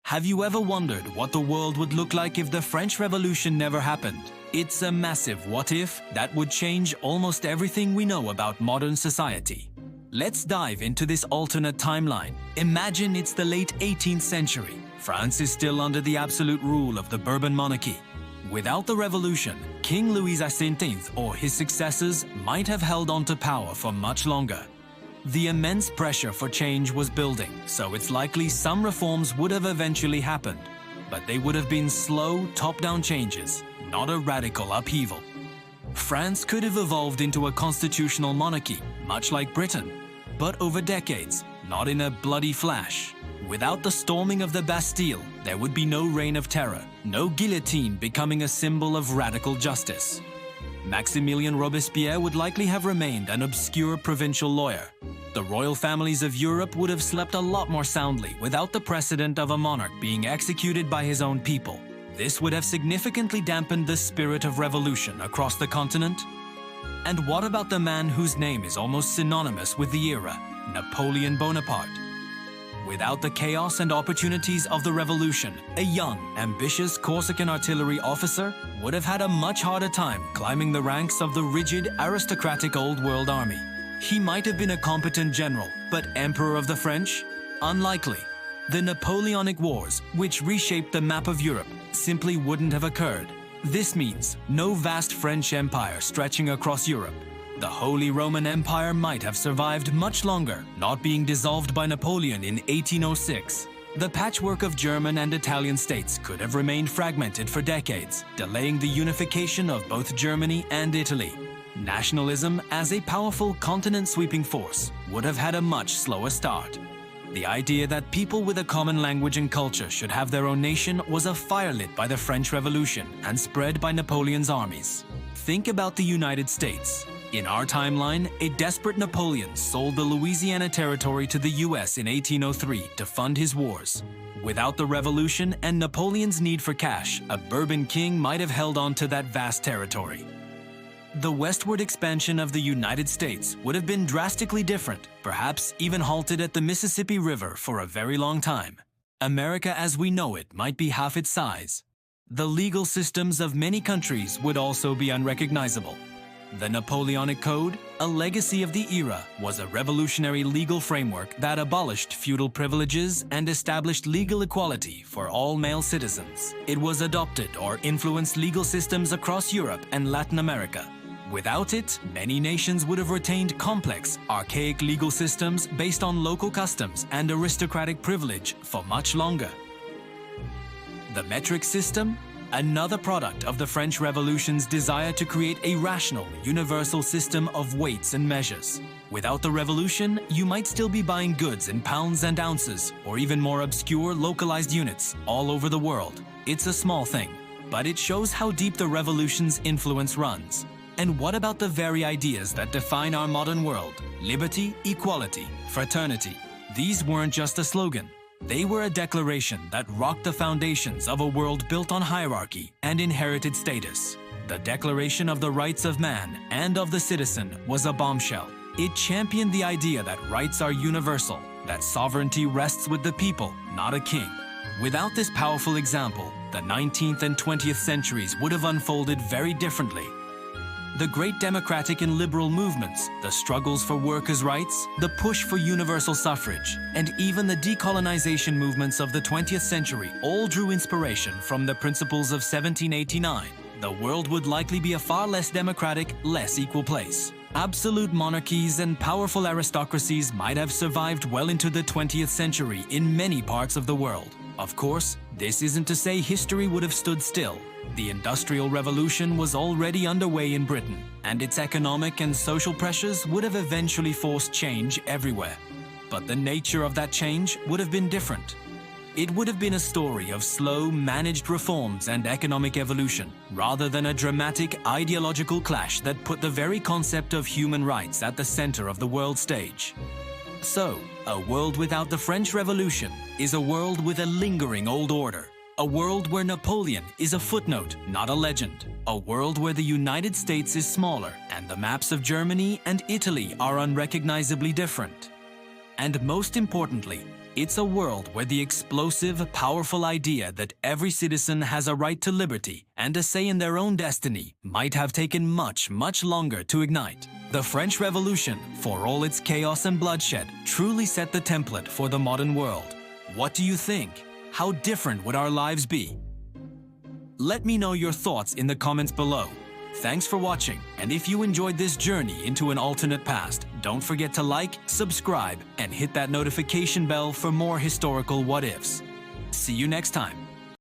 Have you ever wondered what the world would look like if the French Revolution never happened? It's a massive what-if that would change almost everything we know about modern society. Let's dive into this alternate timeline. Imagine it's the late 18th century. France is still under the absolute rule of the Bourbon monarchy. Without the revolution, King Louis XVIII or his successors might have held on to power for much longer. The immense pressure for change was building, so it's likely some reforms would have eventually happened, but they would have been slow, top-down changes, not a radical upheaval. France could have evolved into a constitutional monarchy, much like Britain, but over decades, not in a bloody flash. Without the storming of the Bastille, there would be no reign of terror, no guillotine becoming a symbol of radical justice. Maximilien Robespierre would likely have remained an obscure provincial lawyer. The royal families of Europe would have slept a lot more soundly without the precedent of a monarch being executed by his own people. This would have significantly dampened the spirit of revolution across the continent. And what about the man whose name is almost synonymous with the era, Napoleon Bonaparte? Without the chaos and opportunities of the revolution, a young, ambitious Corsican artillery officer would have had a much harder time climbing the ranks of the rigid, aristocratic Old World army. He might have been a competent general, but Emperor of the French? Unlikely. The Napoleonic Wars, which reshaped the map of Europe, simply wouldn't have occurred. This means no vast French empire stretching across Europe. The Holy Roman Empire might have survived much longer, not being dissolved by Napoleon in 1806. The patchwork of German and Italian states could have remained fragmented for decades, delaying the unification of both Germany and Italy. Nationalism, as a powerful continent-sweeping force, would have had a much slower start. The idea that people with a common language and culture should have their own nation was a fire lit by the French Revolution and spread by Napoleon's armies. Think about the United States. In our timeline, a desperate Napoleon sold the Louisiana Territory to the US in 1803 to fund his wars. Without the revolution and Napoleon's need for cash, a Bourbon king might have held on to that vast territory. The westward expansion of the United States would have been drastically different, perhaps even halted at the Mississippi River for a very long time. America as we know it might be half its size. The legal systems of many countries would also be unrecognizable. The Napoleonic Code, a legacy of the era, was a revolutionary legal framework that abolished feudal privileges and established legal equality for all male citizens. It was adopted or influenced legal systems across Europe and Latin America. Without it, many nations would have retained complex, archaic legal systems based on local customs and aristocratic privilege for much longer. The metric system? Another product of the French Revolution's desire to create a rational, universal system of weights and measures. Without the revolution, you might still be buying goods in pounds and ounces, or even more obscure, localized units all over the world. It's a small thing, but it shows how deep the revolution's influence runs. And what about the very ideas that define our modern world? Liberty, equality, fraternity. These weren't just a slogan. They were a declaration that rocked the foundations of a world built on hierarchy and inherited status. The Declaration of the Rights of Man and of the Citizen was a bombshell. It championed the idea that rights are universal, that sovereignty rests with the people, not a king. Without this powerful example, the 19th and 20th centuries would have unfolded very differently. The great democratic and liberal movements, the struggles for workers' rights, the push for universal suffrage, and even the decolonization movements of the 20th century all drew inspiration from the principles of 1789. The world would likely be a far less democratic, less equal place. Absolute monarchies and powerful aristocracies might have survived well into the 20th century in many parts of the world. Of course, this isn't to say history would have stood still. The Industrial Revolution was already underway in Britain, and its economic and social pressures would have eventually forced change everywhere. But the nature of that change would have been different. It would have been a story of slow, managed reforms and economic evolution, rather than a dramatic ideological clash that put the very concept of human rights at the center of the world stage. So, a world without the French Revolution is a world with a lingering old order. A world where Napoleon is a footnote, not a legend. A world where the United States is smaller and the maps of Germany and Italy are unrecognizably different. And most importantly, It's a world where the explosive, powerful idea that every citizen has a right to liberty and a say in their own destiny might have taken much, much longer to ignite. The French Revolution, for all its chaos and bloodshed, truly set the template for the modern world. What do you think? How different would our lives be? Let me know your thoughts in the comments below. Thanks for watching, and if you enjoyed this journey into an alternate past, don't forget to like, subscribe, and hit that notification bell for more historical what-ifs. See you next time.